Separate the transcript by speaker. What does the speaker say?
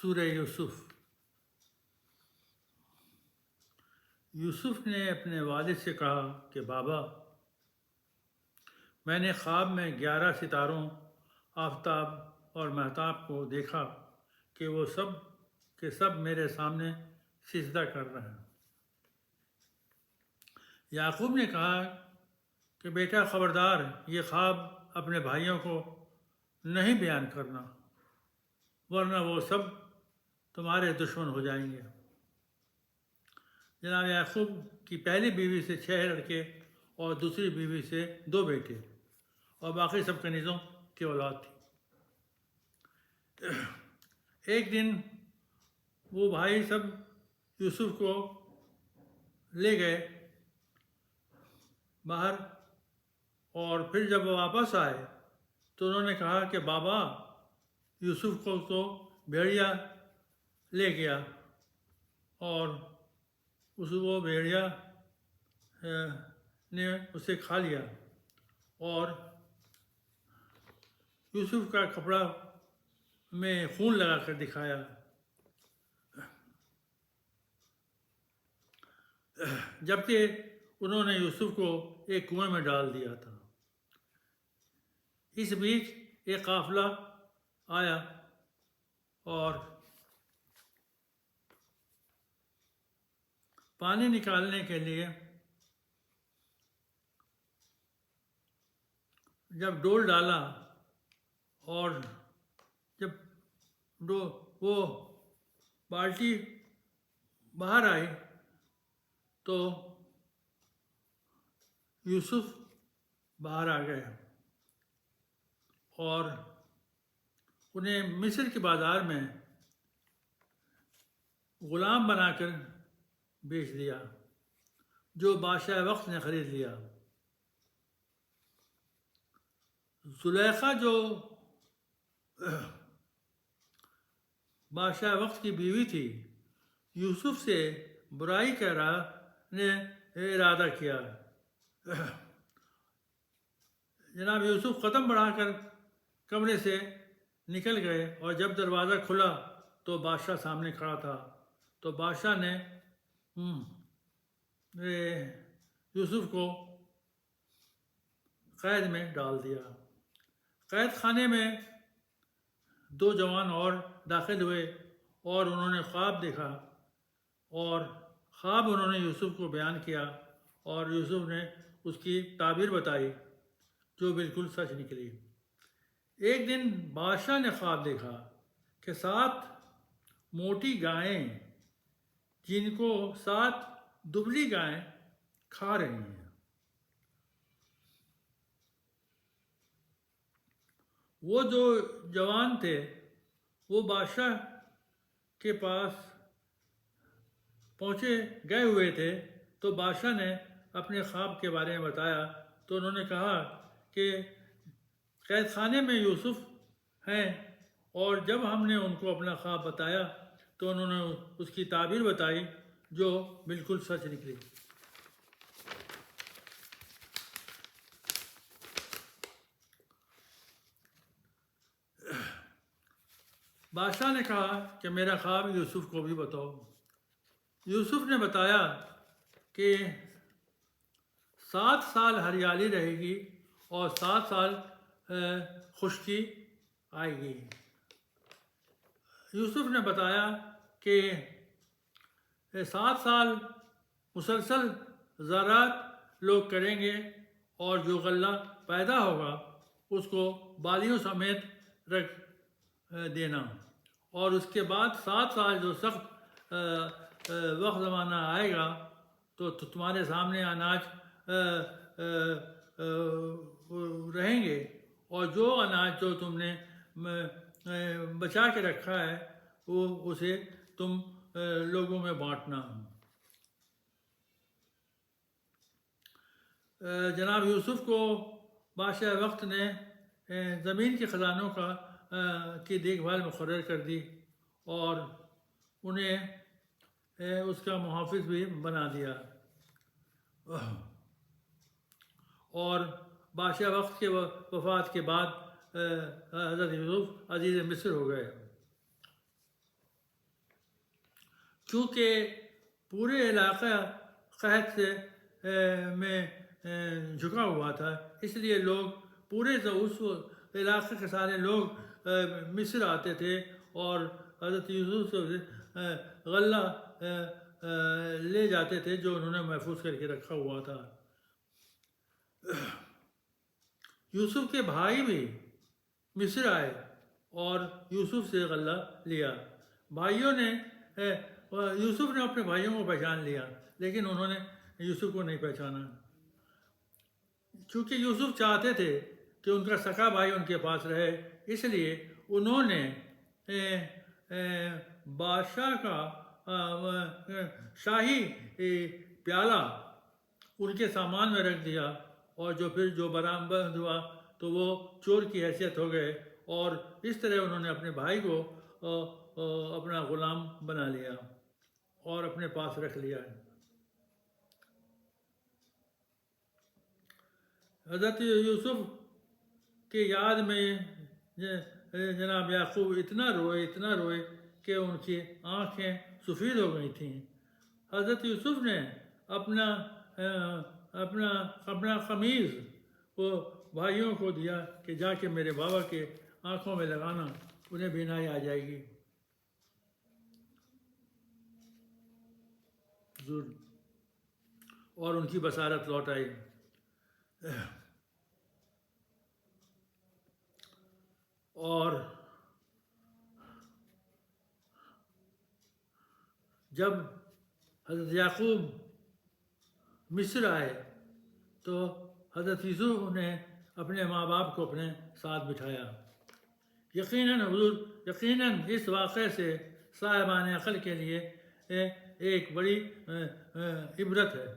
Speaker 1: سورہ یوسف۔ یوسف نے اپنے والد سے کہا کہ بابا، میں نے خواب میں 11 ستاروں، آفتاب اور مہتاب کو دیکھا کہ وہ سب کے سب میرے سامنے سجدہ کر رہے ہیں۔ یعقوب نے کہا کہ بیٹا خبردار، یہ خواب اپنے بھائیوں کو نہیں بیان کرنا، ورنہ وہ سب تمہارے دشمن ہو جائیں گے۔ جناب یعقوب کی پہلی بیوی سے 6 لڑکے اور دوسری بیوی سے 2 بیٹے اور باقی سب کنیزوں کی اولاد تھی۔ ایک دن وہ بھائی سب یوسف کو لے گئے باہر، اور پھر جب وہ واپس آئے تو انہوں نے کہا کہ بابا، یوسف کو تو بھیڑیا لے گیا اور وہ بھیڑیا نے اسے کھا لیا، اور یوسف کا کپڑا میں خون لگا کر دکھایا۔ جبکہ انہوں نے یوسف کو ایک کنویں میں ڈال دیا تھا۔ اس بیچ ایک قافلہ آیا اور پانی نکالنے کے لیے جب ڈول ڈالا اور جب وہ بالٹی باہر آئی تو یوسف باہر آ گئے اور انہیں مصر کے بازار میں غلام بنا کر بیچ دیا، جو بادشاہ وقت نے خرید لیا۔ زلیخا جو بادشاہ وقت کی بیوی تھی، یوسف سے برائی نے ارادہ کیا۔ جناب یوسف قدم بڑھا کر کمرے سے نکل گئے، اور جب دروازہ کھلا تو بادشاہ سامنے کھڑا تھا۔ تو بادشاہ نے یوسف کو قید میں ڈال دیا۔ قید خانے میں 2 جوان اور داخل ہوئے اور انہوں نے خواب دیکھا، اور خواب انہوں نے یوسف کو بیان کیا، اور یوسف نے اس کی تعبیر بتائی جو بالکل سچ نکلی۔ ایک دن بادشاہ نے خواب دیکھا کہ 7 موٹی گائیں، جن کو 7 دبلی گائیں کھا رہی ہیں۔ وہ جو جوان تھے وہ بادشاہ کے پاس گئے ہوئے تھے، تو بادشاہ نے اپنے خواب کے بارے میں بتایا۔ تو انہوں نے کہا کہ قید خانے میں یوسف ہیں، اور جب ہم نے ان کو اپنا خواب بتایا تو انہوں نے اس کی تعبیر بتائی جو بالکل سچ نکلی۔ بادشاہ نے کہا کہ میرا خواب یوسف کو بھی بتاؤ۔ یوسف نے بتایا کہ 7 سال ہریالی رہے گی اور 7 سال خشکی آئے گی۔ یوسف نے بتایا کہ 7 سال مسلسل زراعت لوگ کریں گے، اور جو غلہ پیدا ہوگا اس کو بالیوں سمیت رکھ دینا، اور اس کے بعد 7 سال جو سخت وقت زمانہ آئے گا تو تمہارے سامنے اناج رہیں گے، اور جو اناج جو تم نے بچا کے رکھا ہے وہ اسے تم لوگوں میں بانٹنا۔ جناب یوسف کو بادشاہ وقت نے زمین کے خزانوں کی دیکھ بھال مقرر کر دی، اور انہیں اس کا محافظ بھی بنا دیا، اور بادشاہ وقت کے وفات کے بعد حضرت یوسف عزیز مصر ہو گئے۔ چونکہ پورے علاقہ قحط سے میں جھکا ہوا تھا، اس لیے لوگ پورے اس علاقے کے سارے لوگ مصر آتے تھے اور حضرت یوسف سے غلہ لے جاتے تھے جو انہوں نے محفوظ کر کے رکھا ہوا تھا۔ یوسف کے بھائی بھی مصر آئے اور یوسف سے غلہ لیا۔ بھائیوں نے یوسف نے اپنے بھائیوں کو پہچان لیا، لیکن انہوں نے یوسف کو نہیں پہچانا۔ چونکہ یوسف چاہتے تھے کہ ان کا سکا بھائی ان کے پاس رہے، اس لیے انہوں نے بادشاہ کا شاہی پیالہ ان کے سامان میں رکھ دیا، اور جو برآمد ہوا تو وہ چور کی حیثیت ہو گئے، اور اس طرح انہوں نے اپنے بھائی کو اپنا غلام بنا لیا اور اپنے پاس رکھ لیا۔ حضرت یوسف کے یاد میں جناب یعقوب اتنا روئے کہ ان کی آنکھیں سفید ہو گئی تھیں۔ حضرت یوسف نے اپنا قمیض وہ بھائیوں کو دیا کہ جا کے میرے بابا کے آنکھوں میں لگانا، انہیں بینائی آ جائے گی۔ اور ان کی بصارت لوٹ آئی۔ اور جب حضرت یعقوب مصر آئے تو حضرت یوسف نے اپنے ماں باپ کو اپنے ساتھ بٹھایا۔ یقیناً اس واقعے سے صاحبان عقل کے لیے ایک بڑی عبرت ہے۔